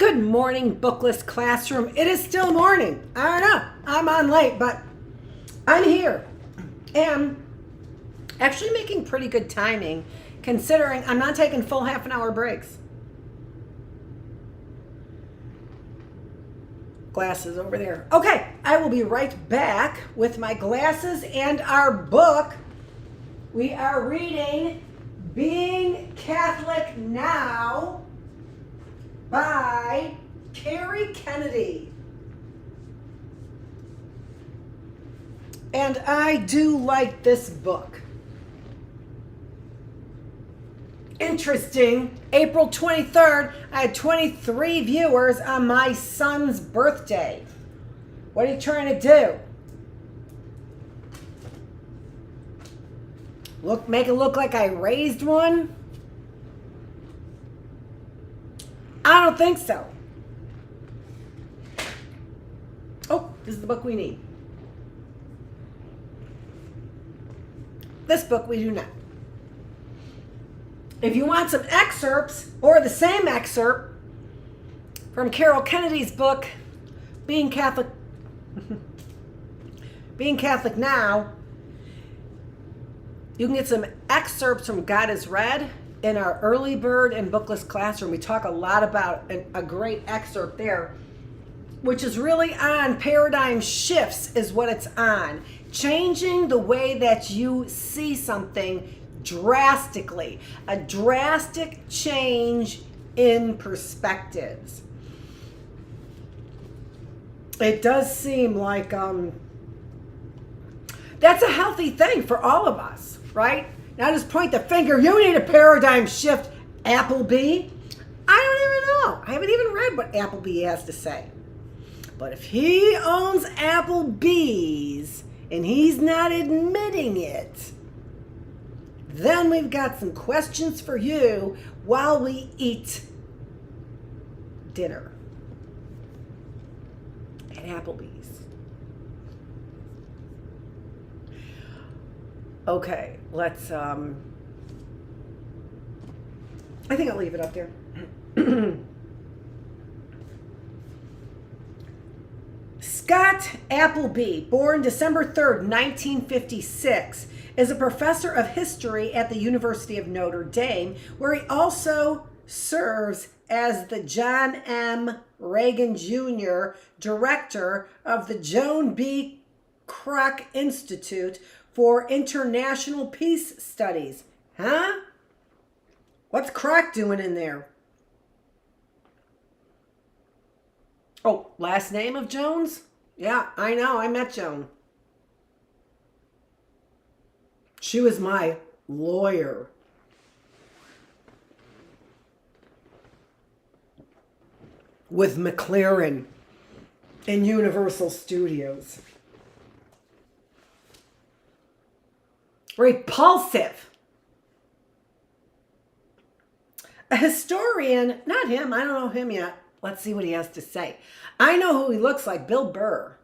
Good morning, Bookless classroom. It is still morning. I don't know. I'm on late, but I'm here. And actually making pretty good timing considering I'm not taking full half an hour breaks. Glasses over there. Okay, I will be right back with my glasses and our book. We are reading Being Catholic Now by Kerry Kennedy. And I do like this book. Interesting. April 23rd, I had 23 viewers on my son's birthday. What are you trying to do? Make it look like I raised one? I don't think so. Oh, this is the book we need. This book we do not. If you want some excerpts or the same excerpt from Kerry Kennedy's book, Being Catholic Now, you can get some excerpts from God is Read in our early bird and bookless classroom. We talk a lot about a great excerpt there, which is really on paradigm shifts is what it's on. Changing the way that you see something drastically. A drastic change in perspectives. It does seem like that's a healthy thing for all of us, right? Now just point the finger, you need a paradigm shift, Appleby. I don't even know. I haven't even read what Appleby has to say. But if he owns Applebee's and he's not admitting it, then we've got some questions for you while we eat dinner at Applebee's. Okay, let's, I think I'll leave it up there. Scott Appleby, born December 3rd, 1956, is a professor of history at the University of Notre Dame, where he also serves as the John M. Reagan Jr. Director of the Joan B. Kroc Institute for International Peace Studies. Huh? What's Kroc doing in there? Oh, last name of Jones? Yeah, I know. I met Joan. She was my lawyer. With McLaren in Universal Studios. Repulsive. A historian, not him, I don't know him yet. Let's see what he has to say. I know who he looks like, Bill Burr.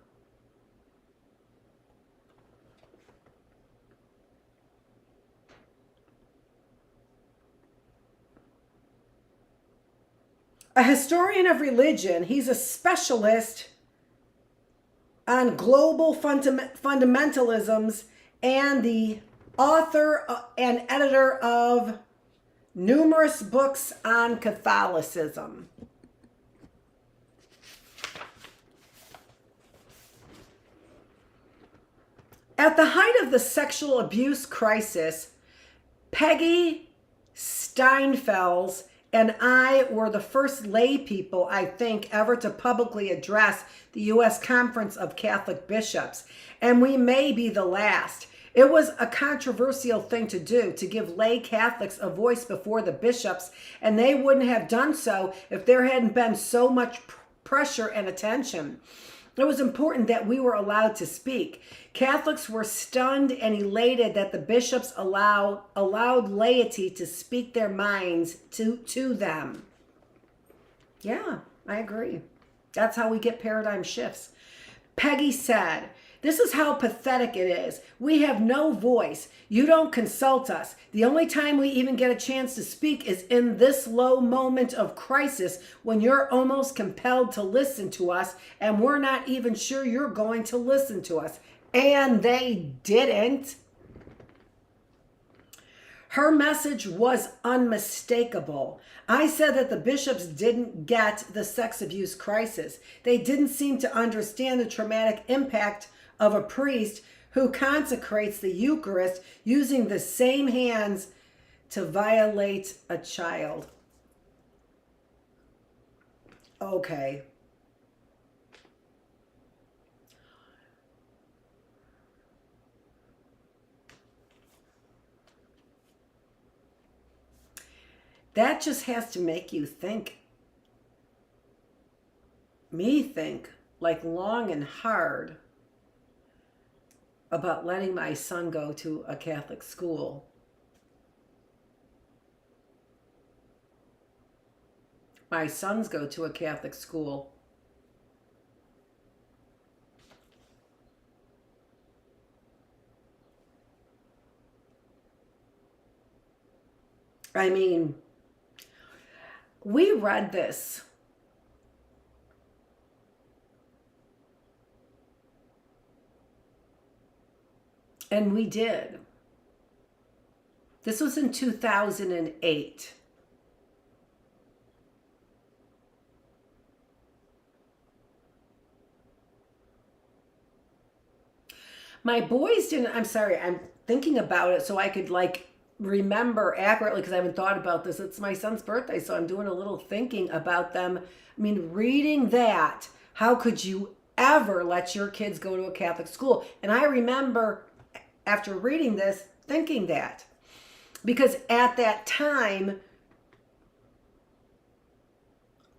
A historian of religion, he's a specialist on global fundamentalisms and the author and editor of numerous books on Catholicism. At the height of the sexual abuse crisis, Peggy Steinfels and I were the first lay people, I think, ever to publicly address the U.S. Conference of Catholic Bishops, and we may be the last. It was a controversial thing to do, to give lay Catholics a voice before the bishops, and they wouldn't have done so if there hadn't been so much pressure and attention. It was important that we were allowed to speak. Catholics were stunned and elated that the bishops allowed laity to speak their minds to them. Yeah, I agree. That's how we get paradigm shifts. Peggy said, This is how pathetic it is. We have no voice. You don't consult us. The only time we even get a chance to speak is in this low moment of crisis when you're almost compelled to listen to us and we're not even sure you're going to listen to us. And they didn't. Her message was unmistakable. I said that the bishops didn't get the sex abuse crisis. They didn't seem to understand the traumatic impact of a priest who consecrates the Eucharist using the same hands to violate a child. Okay. That just has to make you think, me think, like long and hard about letting my son go to a Catholic school. My sons go to a Catholic school. I mean, we read this. And we did. This was in 2008. My boys didn't, I'm sorry, I'm thinking about it so I could like remember accurately because I haven't thought about this. It's my son's birthday, so I'm doing a little thinking about them. I mean, reading that, how could you ever let your kids go to a Catholic school? And I remember after reading this thinking that, because at that time,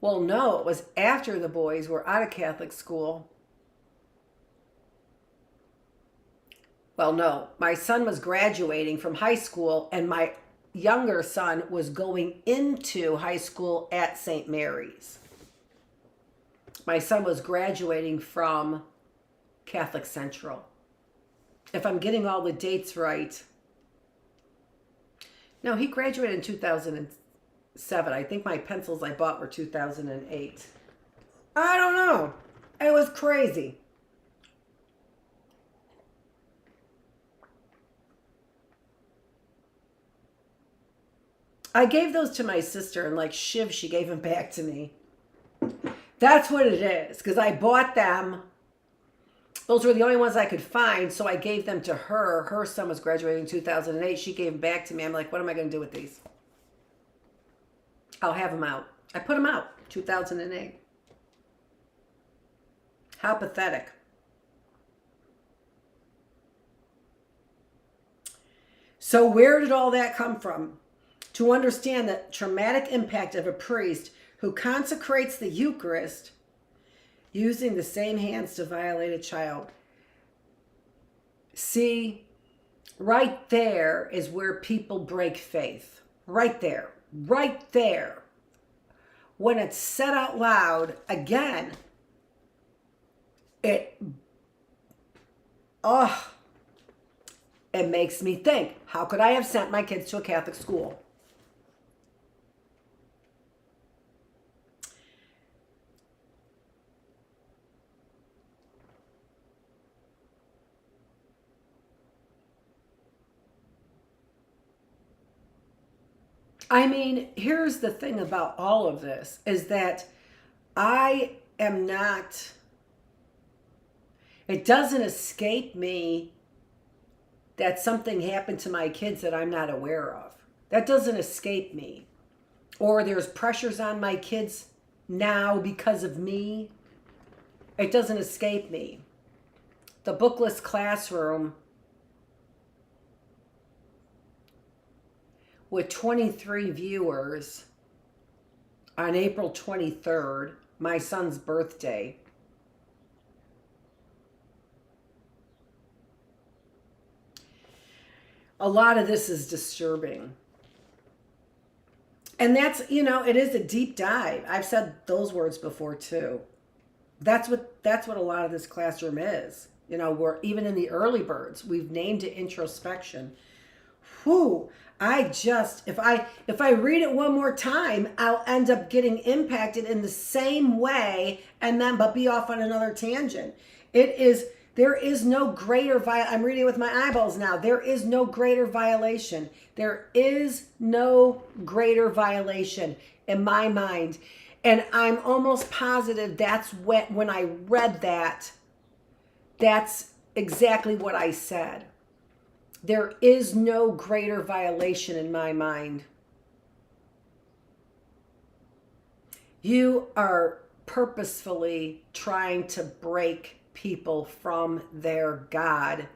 well, no, it was after the boys were out of Catholic school. Well, no, my son was graduating from high school and my younger son was going into high school at St. Mary's. My son was graduating from Catholic Central. If I'm getting all the dates right. No, he graduated in 2007. I think my pencils I bought were 2008. I don't know. It was crazy. I gave those to my sister and like shiv, she gave them back to me. That's what it is, because I bought them. Those were the only ones I could find, so I gave them to her. Her son was graduating in 2008. She gave them back to me. I'm like, what am I going to do with these? I'll have them out. I put them out, 2008. How pathetic. So where did all that come from? To understand the traumatic impact of a priest who consecrates the Eucharist using the same hands to violate a child. See, right there is where people break faith. Right there. Right there. When it's said out loud, again, it makes me think, how could I have sent my kids to a Catholic school? I mean, here's the thing about all of this is that I am not, it doesn't escape me that something happened to my kids that I'm not aware of. That doesn't escape me. Or there's pressures on my kids now because of me. It doesn't escape me. The Bookless classroom with 23 viewers on April 23rd, my son's birthday. A lot of this is disturbing. And that's, you know, it is a deep dive. I've said those words before too. That's what a lot of this classroom is. You know, we're even in the early birds, we've named it introspection. Whew, if I read it one more time, I'll end up getting impacted in the same way and then but be off on another tangent. There is no greater I'm reading it with my eyeballs now. There is no greater violation. There is no greater violation in my mind. And I'm almost positive that's when I read that, that's exactly what I said. There is no greater violation in my mind. You are purposefully trying to break people from their God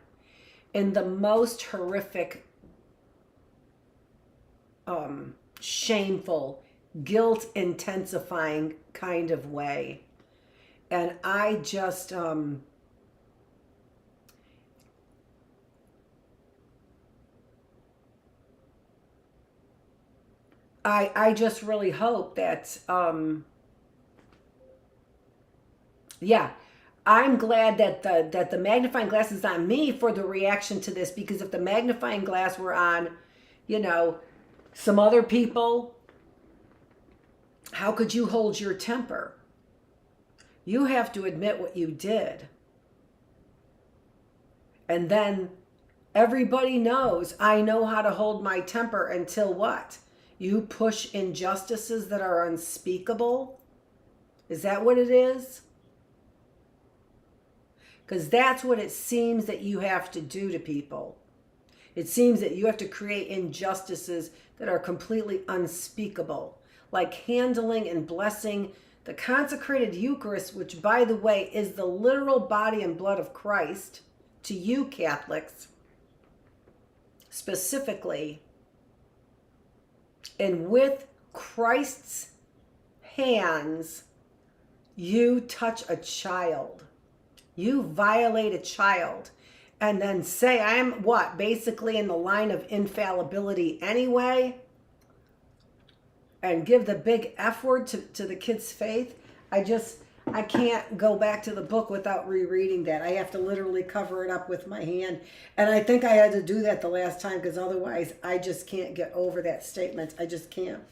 in the most horrific, shameful, guilt intensifying kind of way. And I just, I just really hope that, yeah, I'm glad that the magnifying glass is on me for the reaction to this, because if the magnifying glass were on, you know, some other people, how could you hold your temper? You have to admit what you did. And then everybody knows I know how to hold my temper until what? You push injustices that are unspeakable? Is that what it is? Because that's what it seems that you have to do to people. It seems that you have to create injustices that are completely unspeakable, like handling and blessing the consecrated Eucharist, which, by the way, is the literal body and blood of Christ, to you Catholics, specifically. And with Christ's hands, you touch a child. You violate a child. And then say, I'm what? Basically in the line of infallibility anyway? And give the big F word to the kid's faith? I can't go back to the book without rereading that. I have to literally cover it up with my hand. And I think I had to do that the last time, because otherwise I just can't get over that statement. I just can't.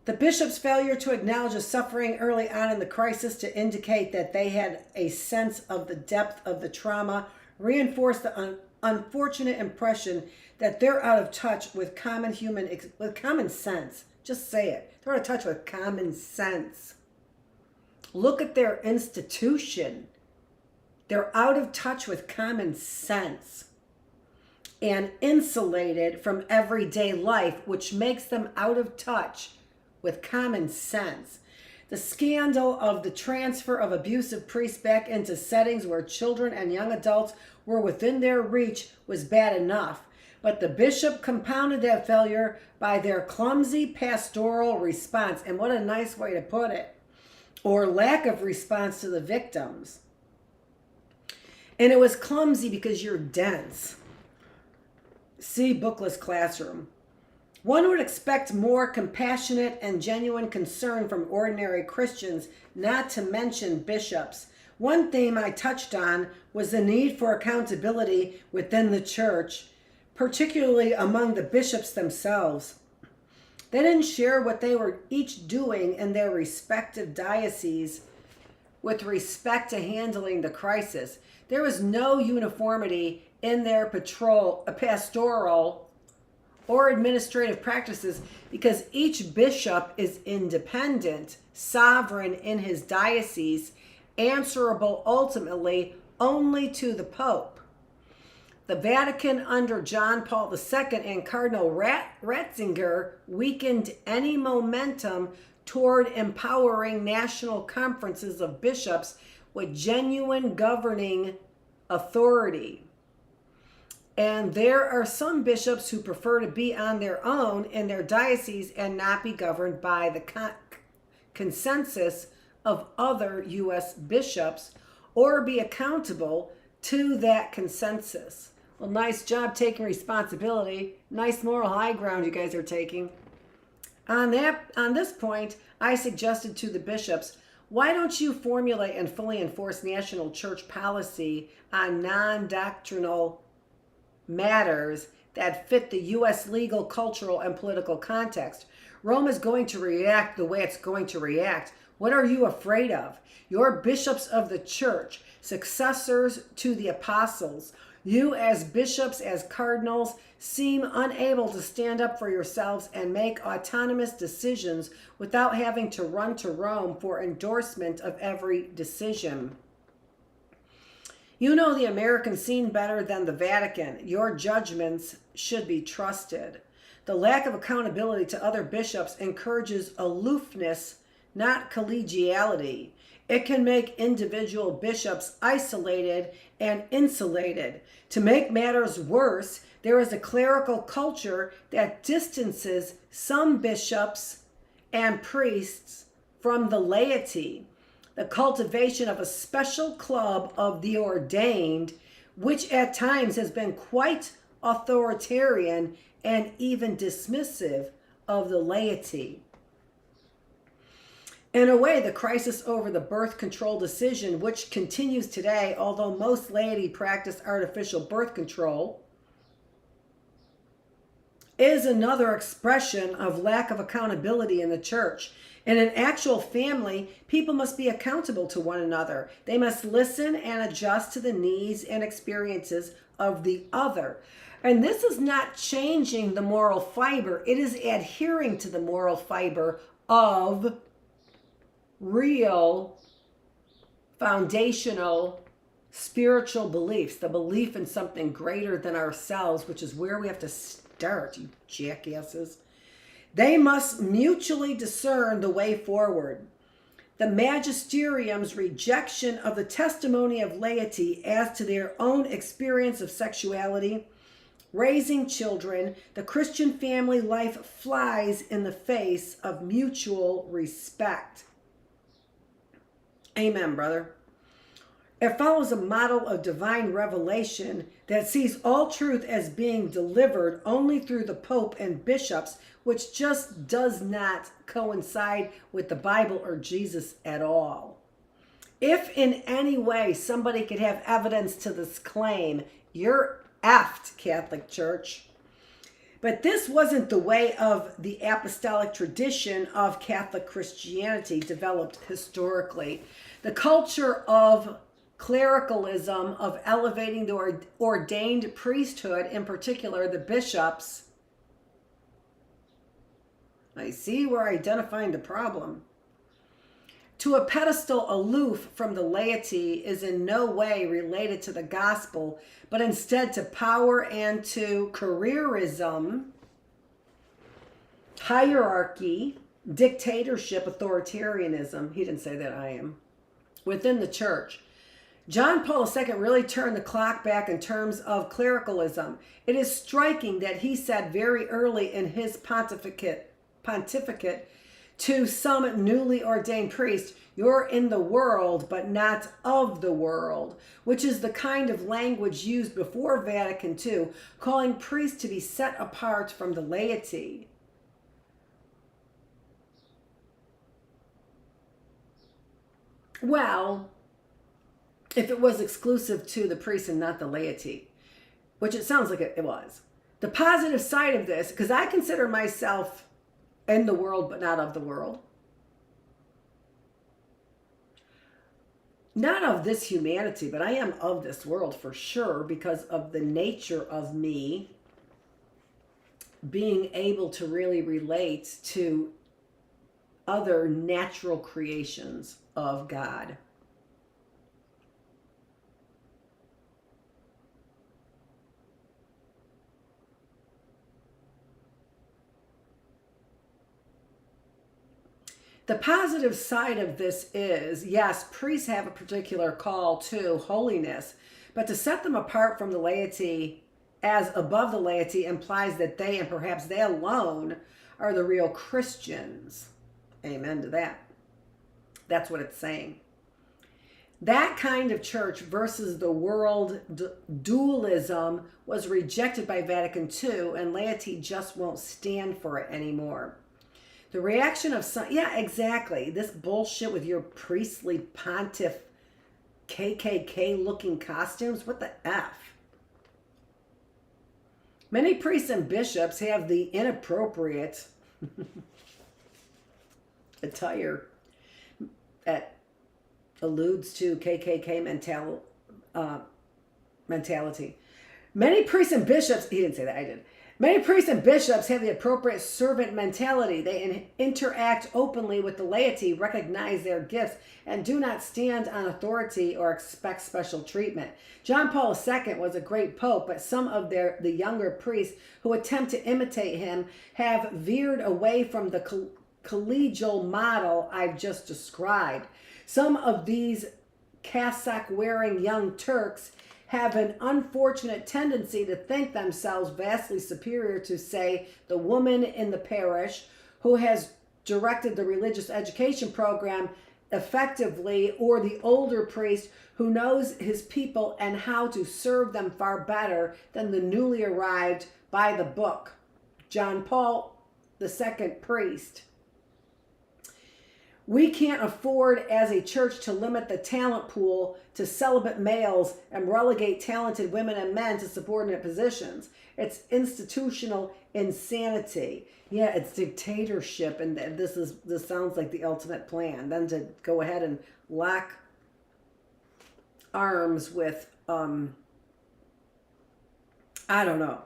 The bishop's failure to acknowledge the suffering early on in the crisis to indicate that they had a sense of the depth of the trauma reinforced the unfortunate impression that they're out of touch with common sense. Just say it. They're out of touch with common sense. Look at their institution. They're out of touch with common sense and insulated from everyday life, which makes them out of touch with common sense. The scandal of the transfer of abusive priests back into settings where children and young adults were within their reach was bad enough. But the bishop compounded that failure by their clumsy pastoral response. And what a nice way to put it. Or lack of response to the victims. And it was clumsy because you're dense. See Bookless Classroom. One would expect more compassionate and genuine concern from ordinary Christians, not to mention bishops. One theme I touched on was the need for accountability within the church, particularly among the bishops themselves. They didn't share what they were each doing in their respective dioceses with respect to handling the crisis. There was no uniformity in their pastoral or administrative practices, because each bishop is independent, sovereign in his diocese, answerable ultimately only to the Pope. The Vatican under John Paul II and Cardinal Ratzinger weakened any momentum toward empowering national conferences of bishops with genuine governing authority. And there are some bishops who prefer to be on their own in their diocese and not be governed by the consensus of other U.S. bishops, or be accountable to that consensus. Well, nice job taking responsibility. Nice moral high ground you guys are taking. On this point, I suggested to the bishops, Why don't you formulate and fully enforce national church policy on non-doctrinal matters that fit the U.S. legal, cultural, and political context? Rome is going to react the way it's going to react. What are you afraid of? Your bishops of the church, successors to the apostles, you as bishops, as cardinals, seem unable to stand up for yourselves and make autonomous decisions without having to run to Rome for endorsement of every decision. You know the American scene better than the Vatican. Your judgments should be trusted. The lack of accountability to other bishops encourages aloofness, not collegiality. It can make individual bishops isolated and insulated. To make matters worse, there is a clerical culture that distances some bishops and priests from the laity. The cultivation of a special club of the ordained, which at times has been quite authoritarian and even dismissive of the laity. In a way, the crisis over the birth control decision, which continues today, although most laity practice artificial birth control, is another expression of lack of accountability in the church. In an actual family, people must be accountable to one another. They must listen and adjust to the needs and experiences of the other. And this is not changing the moral fiber. It is adhering to the moral fiber of real foundational spiritual beliefs, the belief in something greater than ourselves, which is where we have to start, you jackasses. They must mutually discern the way forward. The magisterium's rejection of the testimony of laity as to their own experience of sexuality, raising children, the Christian family life flies in the face of mutual respect. Amen, brother. It follows a model of divine revelation that sees all truth as being delivered only through the Pope and bishops, which just does not coincide with the Bible or Jesus at all. If in any way somebody could have evidence to this claim, you're effed, Catholic Church. But this wasn't the way of the apostolic tradition of Catholic Christianity developed historically. The culture of clericalism, of elevating the ordained priesthood, in particular the bishops. I see we're identifying the problem. To a pedestal aloof from the laity is in no way related to the gospel, but instead to power and to careerism, hierarchy, dictatorship, authoritarianism. He didn't say that, I am. Within the church. John Paul II really turned the clock back in terms of clericalism. It is striking that he said very early in his pontificate to some newly ordained priest, "You're in the world, but not of the world," which is the kind of language used before Vatican II, calling priests to be set apart from the laity. Well, if it was exclusive to the priests and not the laity, which it sounds like it was. The positive side of this, because I consider myself in the world but not of the world. Not of this humanity, but I am of this world for sure because of the nature of me being able to really relate to other natural creations of God. The positive side of this is, yes, priests have a particular call to holiness, but to set them apart from the laity as above the laity implies that they, and perhaps they alone, are the real Christians. Amen to that. That's what it's saying. That kind of church versus the world dualism was rejected by Vatican II, and laity just won't stand for it anymore. The reaction of some, yeah, exactly. This bullshit with your priestly pontiff KKK looking costumes. What the F? Many priests and bishops have the inappropriate attire that alludes to KKK mentality. Many priests and bishops, he didn't say that, I did. Many priests and bishops have the appropriate servant mentality. They interact openly with the laity, recognize their gifts, and do not stand on authority or expect special treatment. John Paul II was a great pope, but some of the younger priests who attempt to imitate him have veered away from the collegial model I've just described. Some of these cassock-wearing young Turks have an unfortunate tendency to think themselves vastly superior to, say, the woman in the parish who has directed the religious education program effectively, or the older priest who knows his people and how to serve them far better than the newly arrived by the book John Paul II priest. We can't afford as a church to limit the talent pool to celibate males and relegate talented women and men to subordinate positions. It's institutional insanity. Yeah, it's dictatorship, and this sounds like the ultimate plan. Then to go ahead and lock arms with I don't know.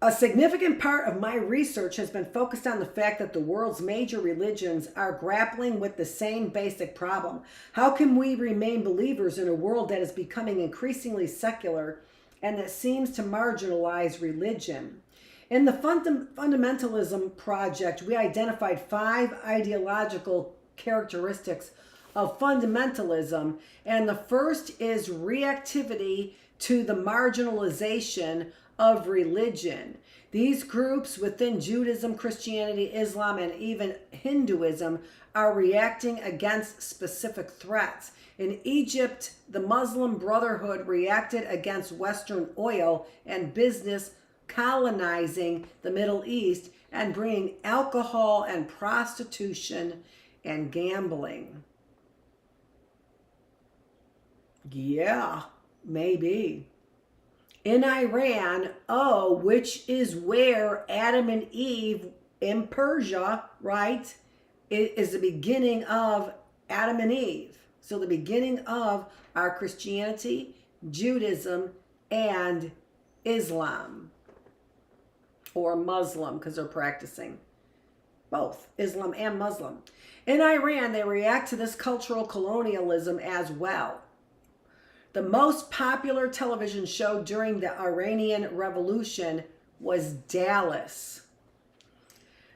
A significant part of my research has been focused on the fact that the world's major religions are grappling with the same basic problem. How can we remain believers in a world that is becoming increasingly secular and that seems to marginalize religion? In the Fundamentalism Project, we identified 5 ideological characteristics of fundamentalism, and the first is reactivity to the marginalization of religion. These groups within Judaism, Christianity, Islam, and even Hinduism are reacting against specific threats. In Egypt, the Muslim Brotherhood reacted against Western oil and business colonizing the Middle East and bringing alcohol and prostitution and gambling. Yeah, maybe. In Iran, which is where Adam and Eve in Persia, right, is the beginning of Adam and Eve. So the beginning of our Christianity, Judaism, and Islam, or Muslim, because they're practicing both Islam and Muslim. In Iran, they react to this cultural colonialism as well. The most popular television show during the Iranian Revolution was Dallas.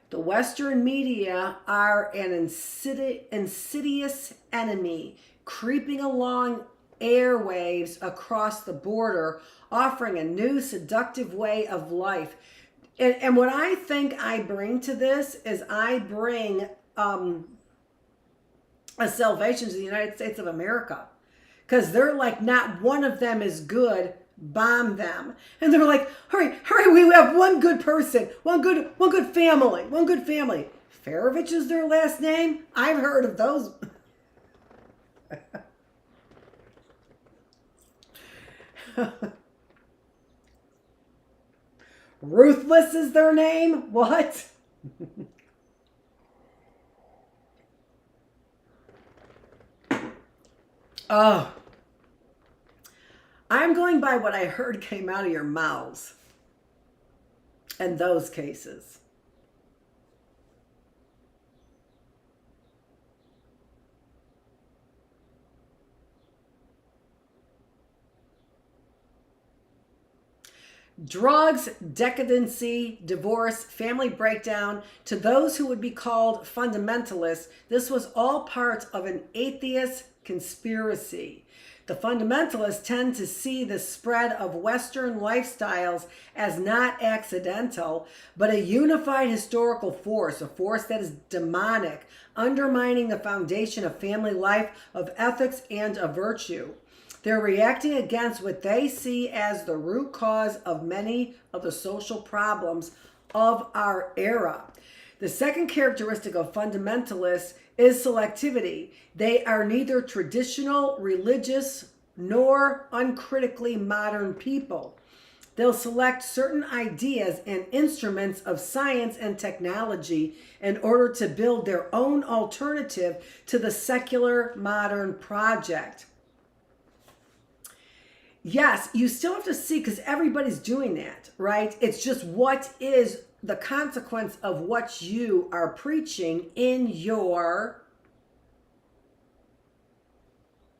The Western media are an insidious enemy, creeping along airwaves across the border, offering a new seductive way of life. And what I think I bring to this is I bring a salvation to the United States of America. Because they're like, not one of them is good, bomb them. And they're like, hurry, we have one good person, one good family. Feravich is their last name? I've heard of those. Ruthless is their name? What? Oh, I'm going by what I heard came out of your mouths in those cases. Drugs, decadency, divorce, family breakdown, to those who would be called fundamentalists, this was all part of an atheist conspiracy. The fundamentalists tend to see the spread of Western lifestyles as not accidental, but a unified historical force, a force that is demonic, undermining the foundation of family life, of ethics, and of virtue. They're reacting against what they see as the root cause of many of the social problems of our era. The second characteristic of fundamentalists is selectivity. They are neither traditional, religious, nor uncritically modern people. They'll select certain ideas and instruments of science and technology in order to build their own alternative to the secular modern project. Yes, you still have to see, because everybody's doing that, right? It's just what is the consequence of what you are preaching in your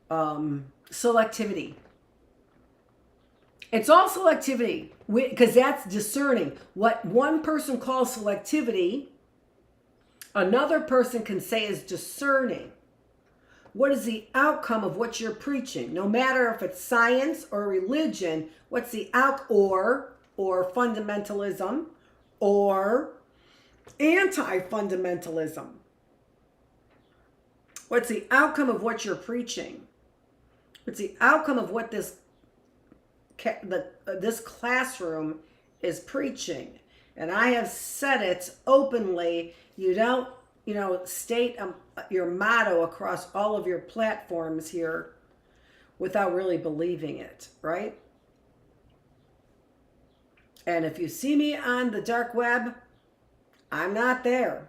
selectivity. It's all selectivity, because that's discerning. What one person calls selectivity, another person can say is discerning. What is the outcome of what you're preaching? No matter if it's science or religion, what's the or fundamentalism or anti-fundamentalism? What's the outcome of what you're preaching? What's the outcome of what this classroom is preaching? And I have said it openly. You don't, state your motto across all of your platforms here without really believing it, right? And if you see me on the dark web, I'm not there.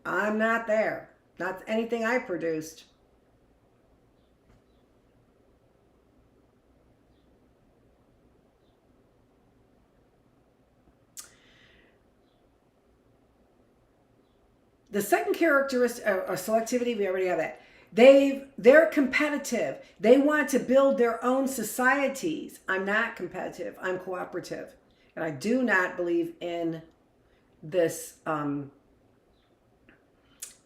I'm not there. Not anything I produced. The second characteristic of selectivity, we already have that. They're competitive. They want to build their own societies. I'm not competitive. I'm cooperative. And I do not believe in this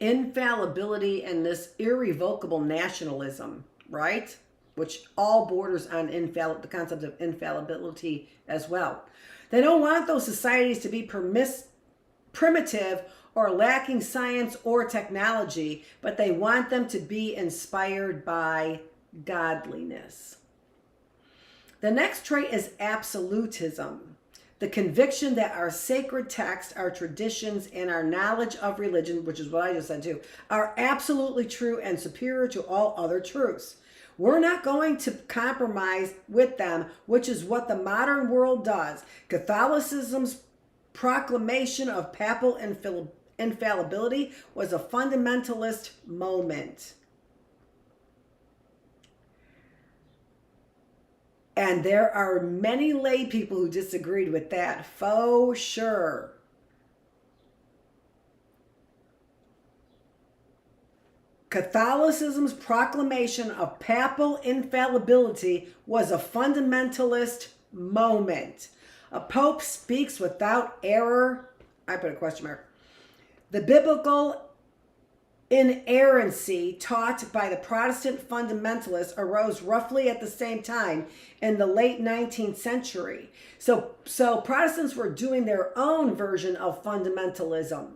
infallibility and this irrevocable nationalism, right? Which all borders on the concept of infallibility as well. They don't want those societies to be primitive or lacking science or technology, but they want them to be inspired by godliness. The next trait is absolutism. The conviction that our sacred text, our traditions, and our knowledge of religion, which is what I just said too, are absolutely true and superior to all other truths. We're not going to compromise with them, which is what the modern world does. Catholicism's proclamation of papal infallibility was a fundamentalist moment. And there are many lay people who disagreed with that, for sure. Catholicism's proclamation of papal infallibility was a fundamentalist moment. A pope speaks without error. I put a question mark. The biblical inerrancy taught by the Protestant fundamentalists arose roughly at the same time in the late 19th century. So Protestants were doing their own version of fundamentalism.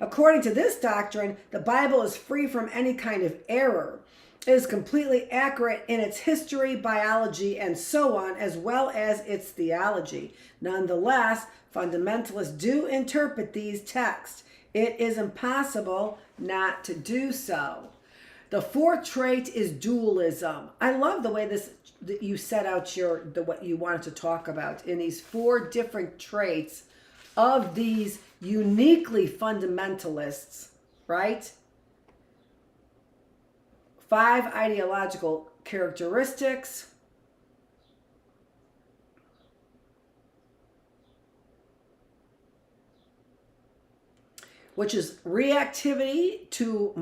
According to this doctrine, the Bible is free from any kind of error. It is completely accurate in its history, biology, and so on, as well as its theology. Nonetheless, fundamentalists do interpret these texts. It is impossible not to do so. The fourth trait is dualism. I love the way that you set out what you wanted to talk about in these four different traits of these uniquely fundamentalists, right? 5 ideological characteristics. Which is reactivity to the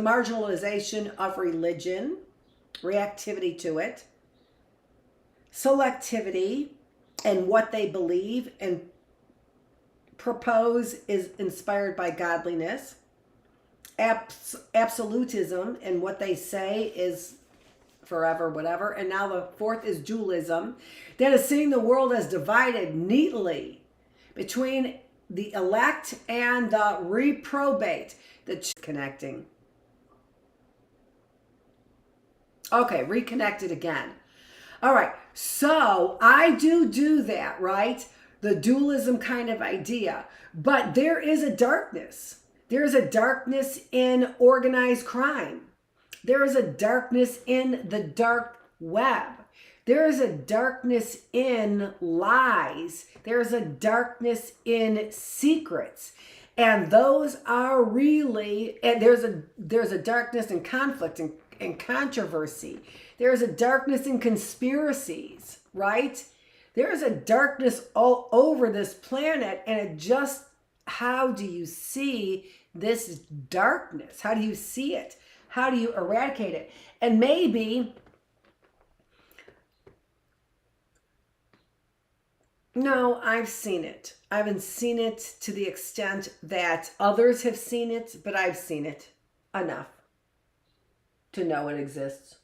marginalization of religion, reactivity to it, selectivity and what they believe and propose is inspired by godliness, absolutism and what they say is forever, whatever. And now the fourth is dualism, that is seeing the world as divided neatly between the elect and the reprobate, the connecting. Okay, reconnected again. All right, so I do that, right? The dualism kind of idea. But there is a darkness. There's a darkness in organized crime. There is a darkness in the dark web. There is a darkness in lies. There is a darkness in secrets. And those are really, and there's a darkness in conflict and controversy. There's a darkness in conspiracies, right? There's a darkness all over this planet, and it just, how do you see this darkness? How do you see it? How do you eradicate it? And maybe, no, I've seen it. I haven't seen it to the extent that others have seen it, but I've seen it enough to know it exists.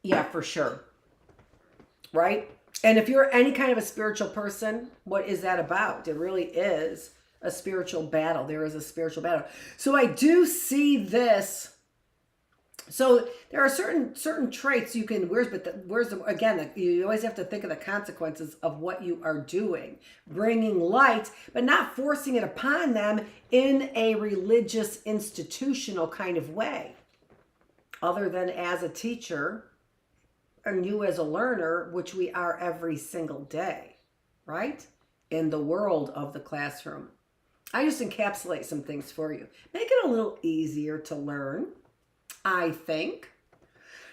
Yeah, for sure. Right? And if you're any kind of a spiritual person, what is that about? It really is a spiritual battle. There is a spiritual battle. So I do see this. So there are certain traits you can, again, you always have to think of the consequences of what you are doing. Bringing light, but not forcing it upon them in a religious, institutional kind of way. Other than as a teacher, and you as a learner, which we are every single day, right? In the world of the classroom. I just encapsulate some things for you. Make it a little easier to learn, I think.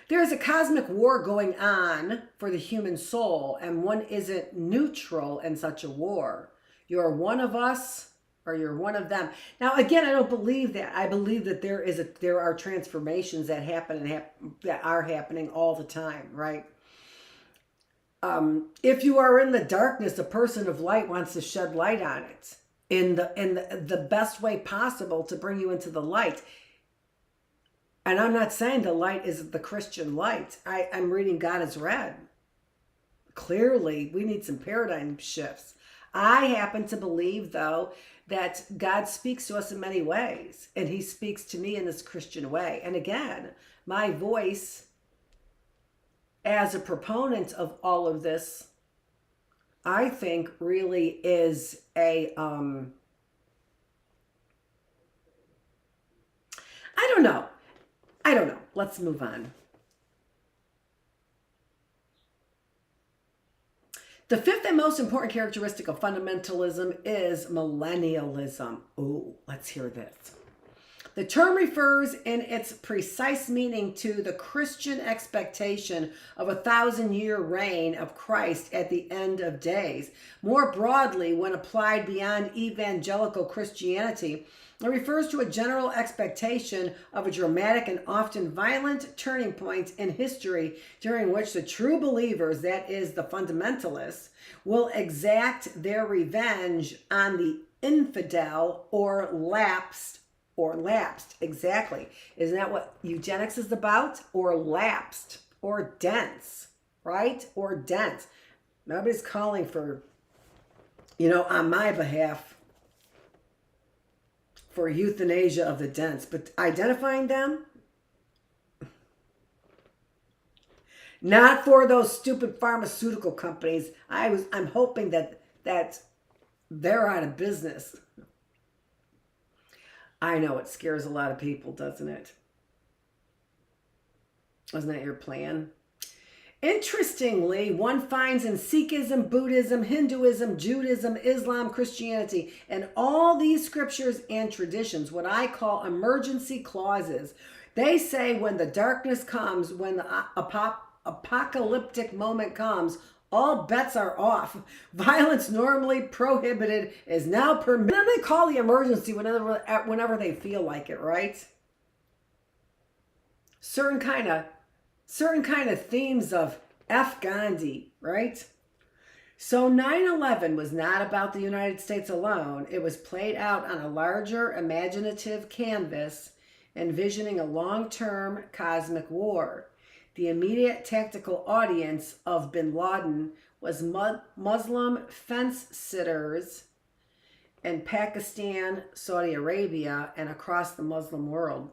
There's a cosmic war going on for the human soul, and one isn't neutral in such a war. You're one of us, or you're one of them. Now, again, I don't believe that. I believe that there are transformations that happen and that are happening all the time, right? If you are in the darkness, a person of light wants to shed light on it in the best way possible to bring you into the light. And I'm not saying the light is the Christian light. I'm reading God is Red. Clearly, we need some paradigm shifts. I happen to believe, though, that God speaks to us in many ways, and he speaks to me in this Christian way. And again, my voice as a proponent of all of this, I think really is I don't know. Let's move on. The fifth and most important characteristic of fundamentalism is millennialism. Ooh, let's hear this. The term refers in its precise meaning to the Christian expectation of a 1,000-year reign of Christ at the end of days. More broadly, when applied beyond evangelical Christianity, it refers to a general expectation of a dramatic and often violent turning point in history during which the true believers, that is, the fundamentalists, will exact their revenge on the infidel or lapsed. Exactly. Isn't that what eugenics is about? Or lapsed, or dense, right? Or dense. Nobody's calling for, on my behalf, for euthanasia of the dense, but identifying them, not for those stupid pharmaceutical companies. I'm hoping that they're out of business. I know it scares a lot of people, doesn't it? Wasn't that your plan? Interestingly, one finds in Sikhism, Buddhism, Hinduism, Judaism, Islam, Christianity, and all these scriptures and traditions, what I call emergency clauses. They say when the darkness comes, when the apocalyptic moment comes, all bets are off. Violence normally prohibited is now permitted. Then they call the emergency whenever they feel like it, right? Certain kind of themes of F. Gandhi, right? So 9/11 was not about the United States alone. It was played out on a larger imaginative canvas, envisioning a long-term cosmic war. The immediate tactical audience of bin Laden was Muslim fence-sitters in Pakistan, Saudi Arabia, and across the Muslim world.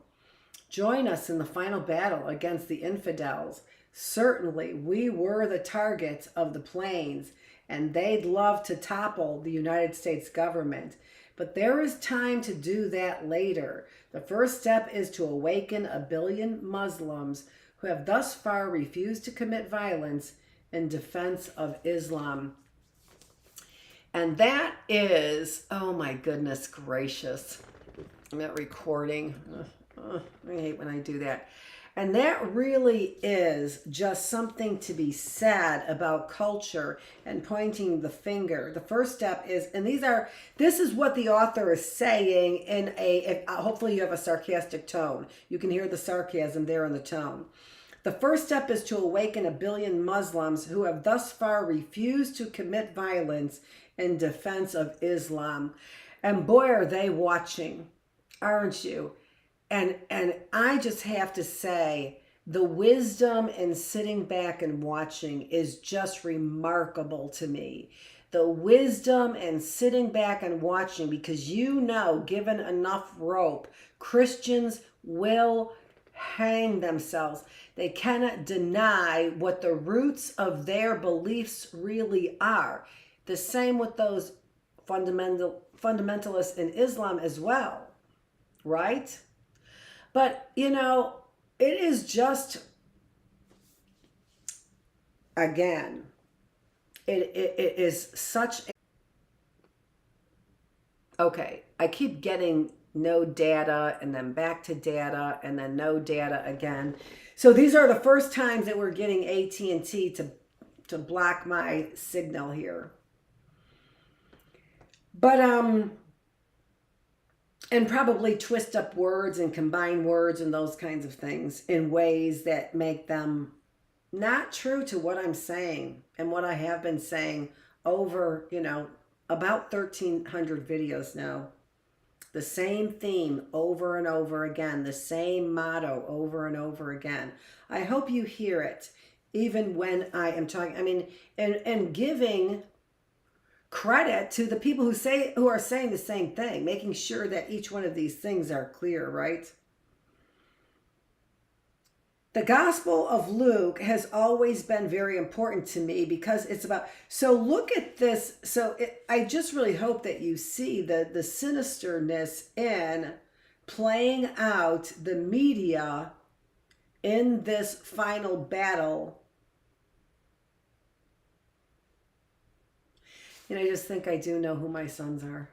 Join us in the final battle against the infidels. Certainly, we were the target of the planes, and they'd love to topple the United States government. But there is time to do that later. The first step is to awaken 1 billion Muslims who have thus far refused to commit violence in defense of Islam. And that is, oh my goodness gracious. I'm not recording. I hate when I do that. And that really is just something to be said about culture and pointing the finger. The first step is, and this is what the author is saying in hopefully you have a sarcastic tone. You can hear the sarcasm there in the tone. The first step is to awaken 1 billion Muslims who have thus far refused to commit violence in defense of Islam. And boy, are they watching, aren't you? And I just have to say, the wisdom in sitting back and watching is just remarkable to me. The wisdom in sitting back and watching, because given enough rope, Christians will hang themselves. They cannot deny what the roots of their beliefs really are. The same with those fundamentalists in Islam as well, right? But, it is just, again, it is such okay, I keep getting no data and then back to data and then no data again. So these are the first times that we're getting AT&T to block my signal here. But, and probably twist up words and combine words and those kinds of things in ways that make them not true to what I'm saying and what I have been saying over, about 1,300 videos now. The same theme over and over again, the same motto over and over again. I hope you hear it, even when I am talking, and giving credit to the people who are saying the same thing, making sure that each one of these things are clear, right? The Gospel of Luke has always been very important to me because it's about, so look at this. I just really hope that you see the sinisterness in playing out the media in this final battle. I just think I do know who my sons are.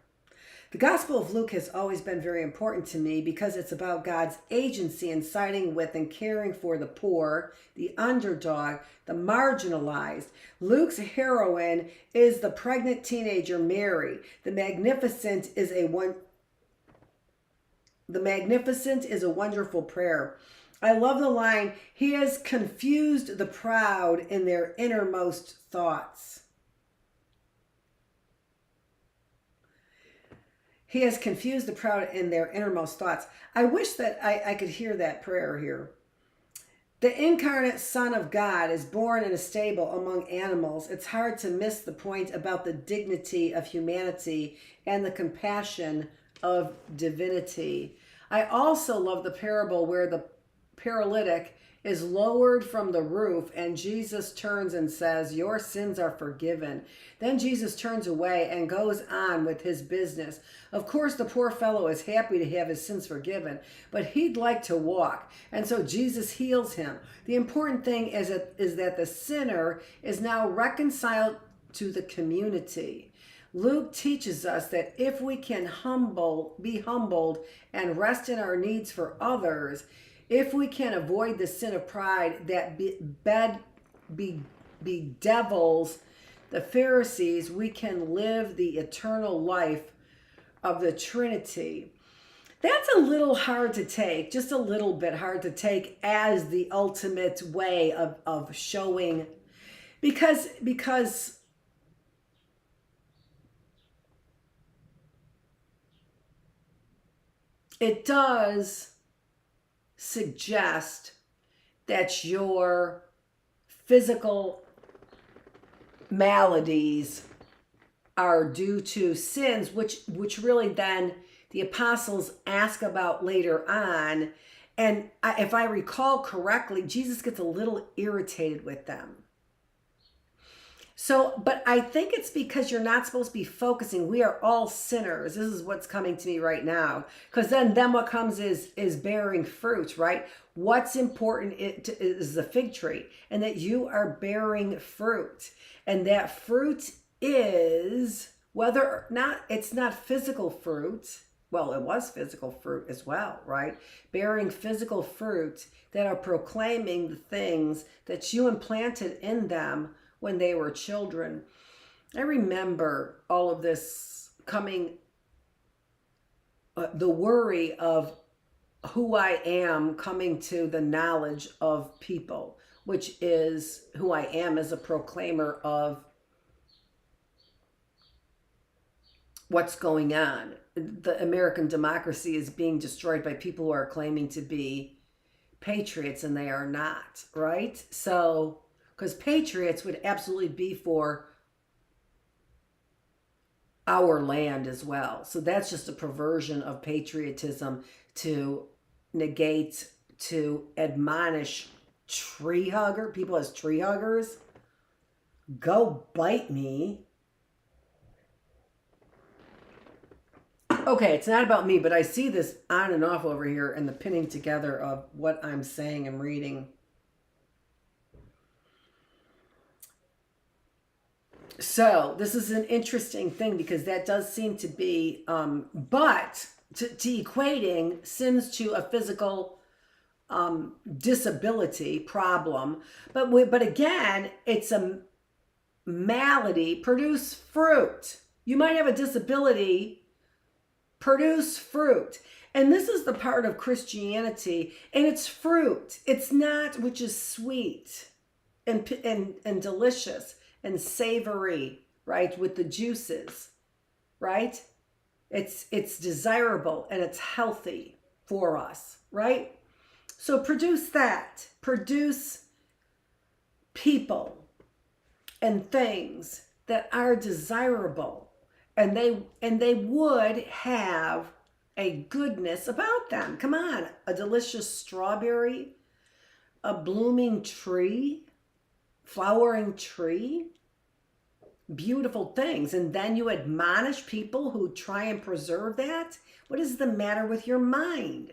The Gospel of Luke has always been very important to me because it's about God's agency in siding with and caring for the poor, the underdog, the marginalized. Luke's heroine is the pregnant teenager Mary. The magnificent is a wonderful prayer. I love the line, he has confused the proud in their innermost thoughts. He has confused the proud in their innermost thoughts. I wish that I could hear that prayer here. The incarnate Son of God is born in a stable among animals. It's hard to miss the point about the dignity of humanity and the compassion of divinity. I also love the parable where the paralytic is lowered from the roof and Jesus turns and says, your sins are forgiven. Then Jesus turns away and goes on with his business. Of course, the poor fellow is happy to have his sins forgiven, but he'd like to walk. And so Jesus heals him. The important thing is that the sinner is now reconciled to the community. Luke teaches us that if we can be humbled and rest in our needs for others, if we can avoid the sin of pride that bedevils the Pharisees, we can live the eternal life of the Trinity. That's a little hard to take, just a little bit hard to take as the ultimate way of showing, because it does suggest that your physical maladies are due to sins, which really then the apostles ask about later on, And if I recall correctly, Jesus gets a little irritated with them. So, but I think it's because you're not supposed to be focusing. We are all sinners. This is what's coming to me right now. Because then what comes is bearing fruit, right? What's important is the fig tree, and that you are bearing fruit. And that fruit is, whether or not it's not physical fruit. Well, it was physical fruit as well, right? Bearing physical fruit that are proclaiming the things that you implanted in them when they were children. I remember all of this coming, the worry of who I am coming to the knowledge of people, which is who I am as a proclaimer of what's going on. The American democracy is being destroyed by people who are claiming to be patriots and they are not, right? So, because patriots would absolutely be for our land as well. So that's just a perversion of patriotism to negate, to admonish people as tree huggers. Go bite me. Okay, it's not about me, but I see this on and off over here and the pinning together of what I'm saying and reading. So this is an interesting thing because that does seem to be, but to equating sins to a physical disability problem. But again, it's a malady. Produce fruit. You might have a disability. Produce fruit. And this is the part of Christianity, and it's fruit. It's not, which is sweet and delicious and savory, right, with the juices, right? It's desirable and it's healthy for us, right? So produce that. Produce people and things that are desirable, and they would have a goodness about them. Come on, a delicious strawberry, a blooming tree, flowering tree, beautiful things. And then you admonish people who try and preserve that. What is the matter with your mind?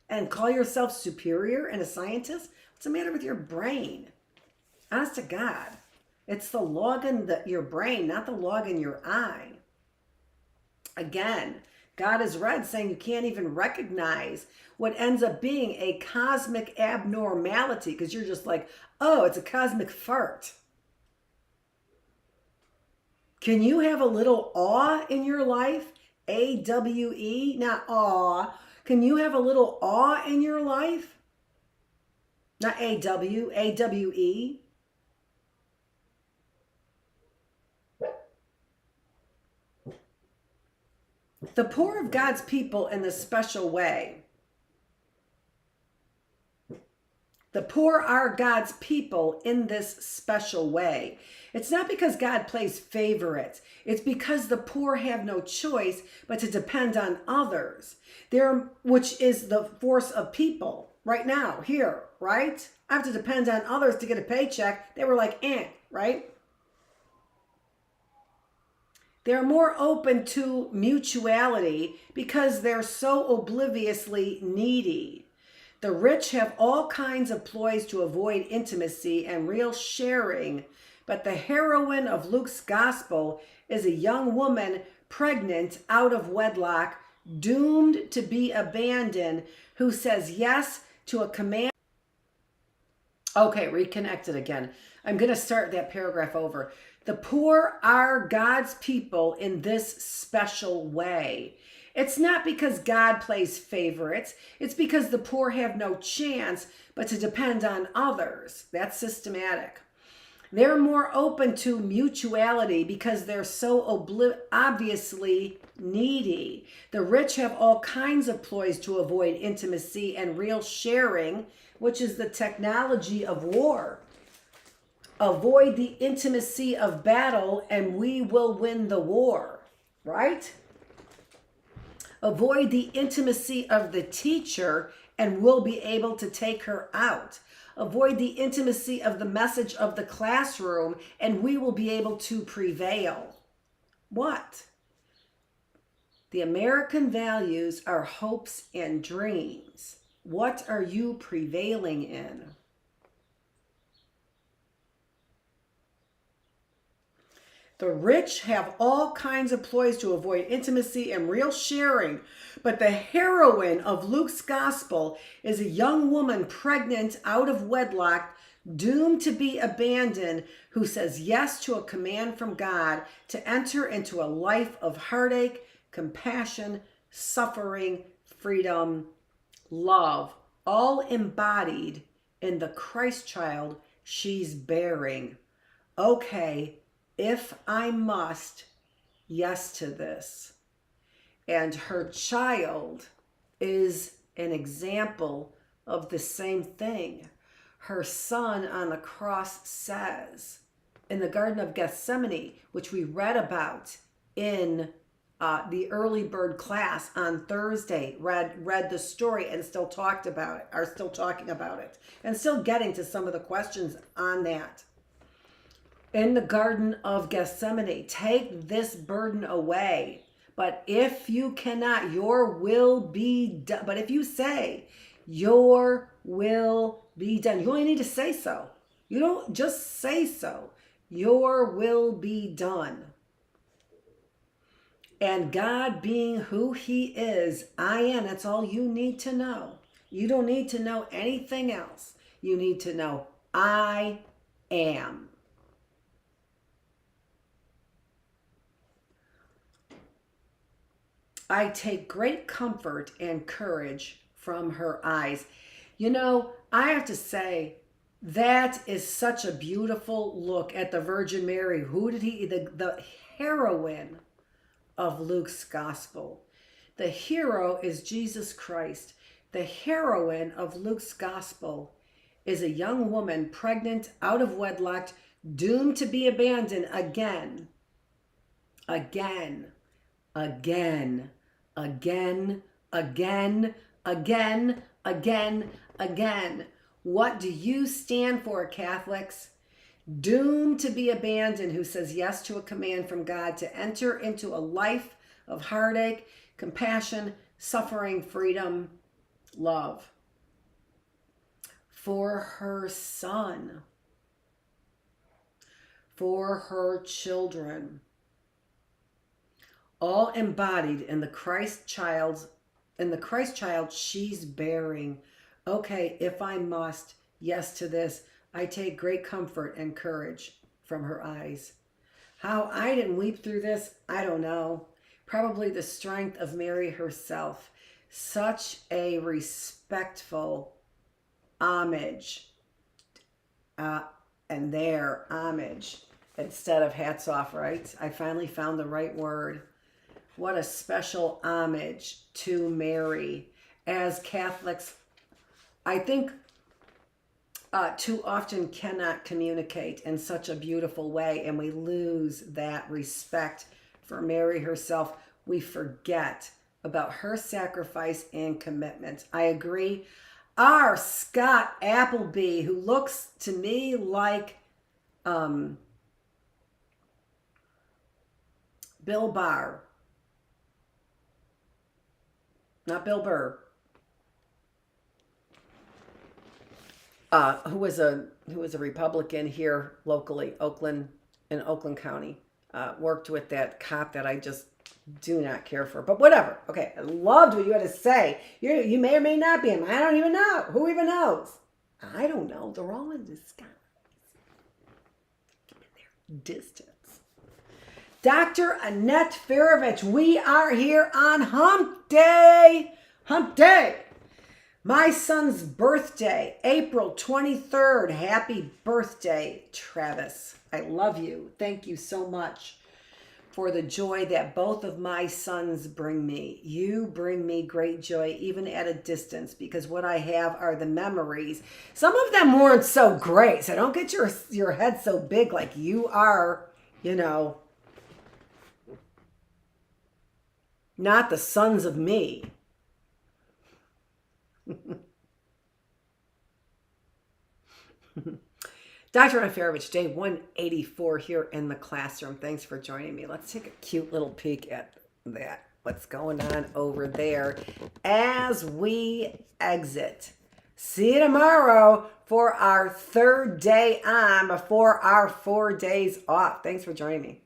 And call yourself superior and a scientist? What's the matter with your brain? Honest to God, it's the log in your brain, not the log in your eye. Again, God is red, saying you can't even recognize what ends up being a cosmic abnormality because you're just like, oh, it's a cosmic fart. Can you have a little awe in your life? A-W-E, not awe. Can you have a little awe in your life? Not A-W, A-W-E. The poor of God's people in this special way. The poor are God's people in this special way. It's not because God plays favorites. It's because the poor have no choice but to depend on others. Which is the force of people right now, here, right? I have to depend on others to get a paycheck. They were like, right? They're more open to mutuality because they're so obliviously needy. The rich have all kinds of ploys to avoid intimacy and real sharing, but the heroine of Luke's gospel is a young woman pregnant out of wedlock, doomed to be abandoned, who says yes to a command. Okay, reconnected again. I'm going to start that paragraph over. The poor are God's people in this special way. It's not because God plays favorites. It's because the poor have no chance but to depend on others. That's systematic. They're more open to mutuality because they're so obviously needy. The rich have all kinds of ploys to avoid intimacy and real sharing, which is the technology of war. Avoid the intimacy of battle and we will win the war, right? Avoid the intimacy of the teacher and we'll be able to take her out. Avoid the intimacy of the message of the classroom, and we will be able to prevail. What? The American values are hopes and dreams. What are you prevailing in? The rich have all kinds of ploys to avoid intimacy and real sharing, but the heroine of Luke's gospel is a young woman pregnant out of wedlock, doomed to be abandoned, who says yes to a command from God to enter into a life of heartache, compassion, suffering, freedom, love, all embodied in the Christ child she's bearing. Okay, if I must, yes to this. And her child is an example of the same thing. Her son on the cross says in the Garden of Gethsemane, which we read about in the early bird class on Thursday, read the story and still talked about it, are still talking about it, and still getting to some of the questions on that. In the Garden of Gethsemane, take this burden away. But if you cannot, your will be done. But if you say, your will be done, you only need to say so. You don't just say so. Your will be done. And God being who he is, I am, that's all you need to know. You don't need to know anything else. You need to know, I am. I take great comfort and courage from her eyes. You know, I have to say, that is such a beautiful look at the Virgin Mary. Who did he, the heroine of Luke's gospel. The hero is Jesus Christ. The heroine of Luke's gospel is a young woman pregnant out of wedlock, doomed to be abandoned again, again, again, again, again, again, again, again. What do you stand for, Catholics? Doomed to be abandoned, who says yes to a command from God to enter into a life of heartache, compassion, suffering, freedom, love. For her son, for her children, all embodied in the Christ child she's bearing. Okay, if I must, yes to this. I take great comfort and courage from her eyes. How I didn't weep through this, I don't know. Probably the strength of Mary herself. Such a respectful homage. And their homage instead of hats off, right? I finally found the right word. What a special homage to Mary. As Catholics, I think too often cannot communicate in such a beautiful way, and we lose that respect for Mary herself. We forget about her sacrifice and commitment. I agree. Our Scott Appleby, who looks to me like Bill Barr, not Bill Burr, who was a Republican here locally, in Oakland County, worked with that cop that I just do not care for. But whatever. Okay, I loved what you had to say. You may or may not be him. I don't even know. Who even knows? I don't know. They're all in disguise. Keep their distance. Dr. Annette Feravich, we are here on Hump Day. Hump Day. My son's birthday, April 23rd. Happy birthday, Travis. I love you. Thank you so much for the joy that both of my sons bring me. You bring me great joy, even at a distance, because what I have are the memories. Some of them weren't so great, so don't get your head so big like you are, not the sons of me. Dr. Annette Feravich, day 184 here in the classroom. Thanks for joining me. Let's take a cute little peek at that. What's going on over there as we exit. See you tomorrow for our third day on before our 4 days off. Thanks for joining me.